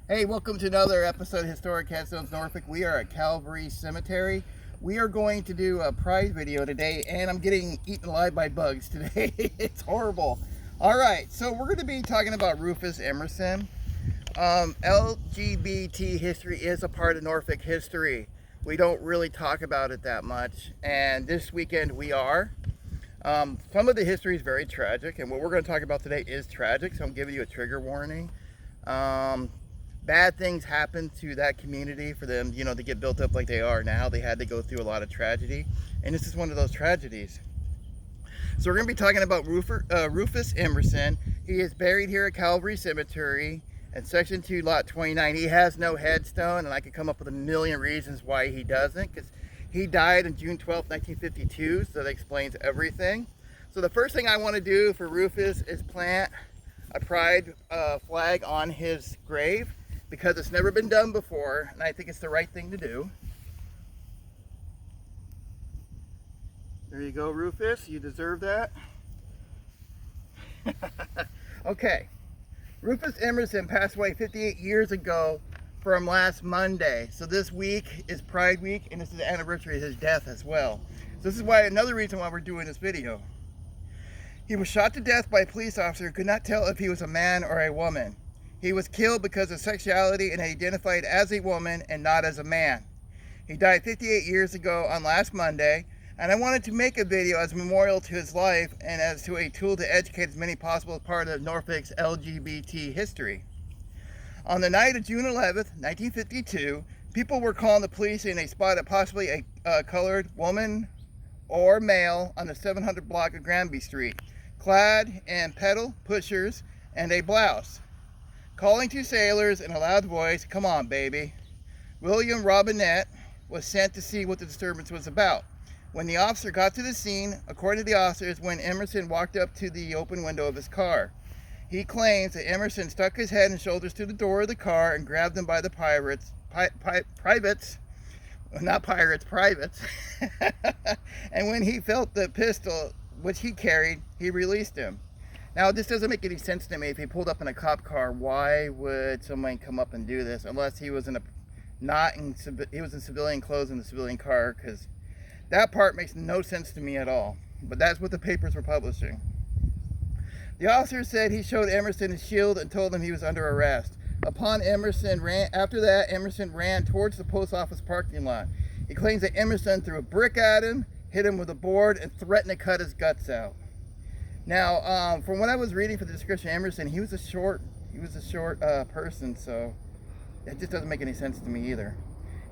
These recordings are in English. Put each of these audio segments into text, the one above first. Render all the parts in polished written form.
Hey, welcome to another episode of Historic Headstones Norfolk. We are at Calvary Cemetery. We are going to do a pride video today, and I'm getting eaten alive by bugs today. It's horrible. All right, so we're going to be talking about Rufus Emerson. LGBT history is a part of Norfolk history. We don't really talk about it that much, and this weekend we are. Some of the history is very tragic, and what we're going to talk about today is tragic, so I'm giving you a trigger warning. Bad things happen to that community for them, to get built up like they are now. They had to go through a lot of tragedy, and this is one of those tragedies. So we're going to be talking about Rufus Emerson. He is buried here at Calvary Cemetery at Section 2, Lot 29. He has no headstone, and I could come up with a million reasons why he doesn't, because he died on June 12, 1952, so that explains everything. So the first thing I want to do for Rufus is plant a pride flag on his grave, because it's never been done before, and I think it's the right thing to do. There you go, Rufus. You deserve that. Okay. Rufus Emerson passed away 58 years ago from last Monday. So this week is Pride Week, and this is the anniversary of his death as well. So this is another reason why we're doing this video. He was shot to death by a police officer who could not tell if he was a man or a woman. He was killed because of sexuality and identified as a woman and not as a man. He died 58 years ago on last Monday, and I wanted to make a video as a memorial to his life and as to a tool to educate as many possible as part of Norfolk's LGBT history. On the night of June 11th, 1952, people were calling the police and they spotted possibly a colored woman or male on the 700 block of Granby Street, clad in pedal pushers and a blouse, calling to sailors in a loud voice, "Come on, baby." William Robinette was sent to see what the disturbance was about. When the officer got to the scene, according to the officers, when Emerson walked up to the open window of his car. He claims that Emerson stuck his head and shoulders to the door of the car and grabbed them by the privates. And when he felt the pistol, which he carried, he released him. Now, this doesn't make any sense to me. If he pulled up in a cop car, why would someone come up and do this? Unless he was in civilian clothes in the civilian car, because that part makes no sense to me at all. But that's what the papers were publishing. The officer said he showed Emerson his shield and told him he was under arrest. After that, Emerson ran towards the post office parking lot. He claims that Emerson threw a brick at him, hit him with a board, and threatened to cut his guts out. Now, from what I was reading for the description of Emerson, he was a short person, so it just doesn't make any sense to me either.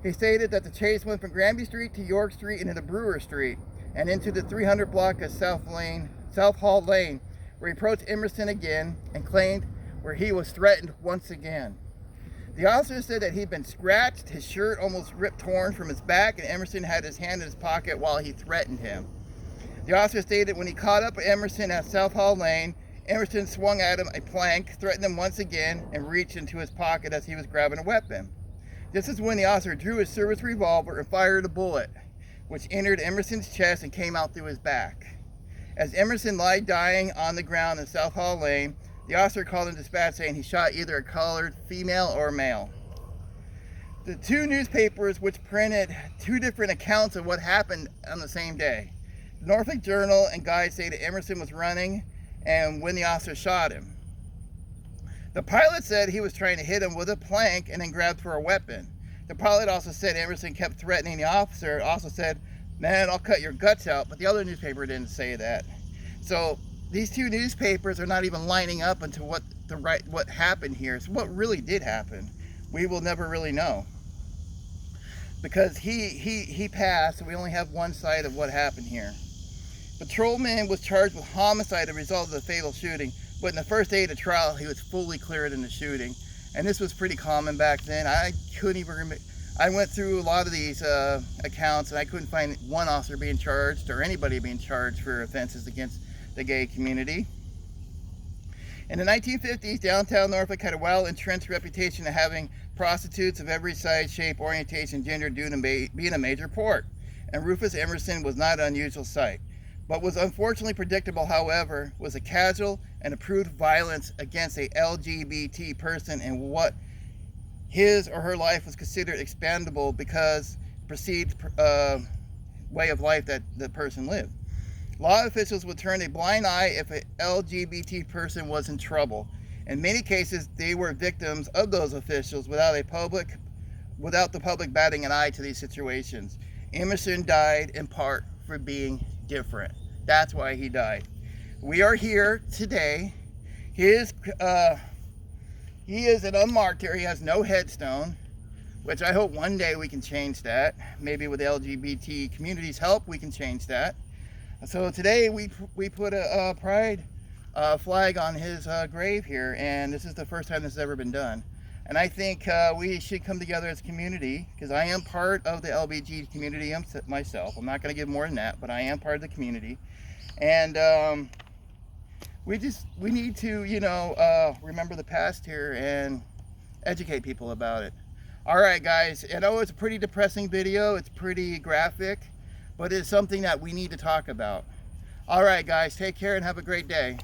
He stated that the chase went from Granby Street to York Street and into Brewer Street and into the 300 block of South Hall Lane, where he approached Emerson again and claimed where he was threatened once again. The officer said that he'd been scratched, his shirt almost torn from his back, and Emerson had his hand in his pocket while he threatened him. The officer stated when he caught up with Emerson at South Hall Lane, Emerson swung at him a plank, threatened him once again, and reached into his pocket as he was grabbing a weapon. This is when the officer drew his service revolver and fired a bullet, which entered Emerson's chest and came out through his back. As Emerson lay dying on the ground in South Hall Lane, the officer called in dispatch saying he shot either a colored female or male. The two newspapers which printed two different accounts of what happened on the same day. The Norfolk Journal and Guide say that Emerson was running and when the officer shot him. The pilot said he was trying to hit him with a plank and then grabbed for a weapon. The pilot also said Emerson kept threatening the officer, also said, "Man, I'll cut your guts out," but the other newspaper didn't say that. So these two newspapers are not even lining up into what happened here. So what really did happen, we will never really know. Because he passed, so we only have one side of what happened here. Patrolman was charged with homicide as a result of the fatal shooting, but in the first day of the trial, he was fully cleared in the shooting. And this was pretty common back then. I couldn't even remember. I went through a lot of these accounts, and I couldn't find one officer being charged or anybody being charged for offenses against the gay community. In the 1950s, downtown Norfolk had a well-entrenched reputation of having prostitutes of every size, shape, orientation, gender due to being a major port, and Rufus Emerson was not an unusual sight. What was unfortunately predictable, however, was a casual and approved violence against a LGBT person, and what his or her life was considered expendable because perceived way of life that the person lived. Law officials would turn a blind eye if an LGBT person was in trouble. In many cases, they were victims of those officials without the public batting an eye to these situations. Emerson died in part for being different. That's why he died. We are here today. He is an unmarked here. He has no headstone, which I hope one day we can change that. Maybe with the LGBT community's help, we can change that. So today we put a pride flag on his grave here, and this is the first time this has ever been done. And I think we should come together as a community, because I am part of the LBG community myself. I'm not going to give more than that, but I am part of the community. And we need to, remember the past here and educate people about it. All right, guys. I know it's a pretty depressing video. It's pretty graphic, but it's something that we need to talk about. All right, guys. Take care and have a great day.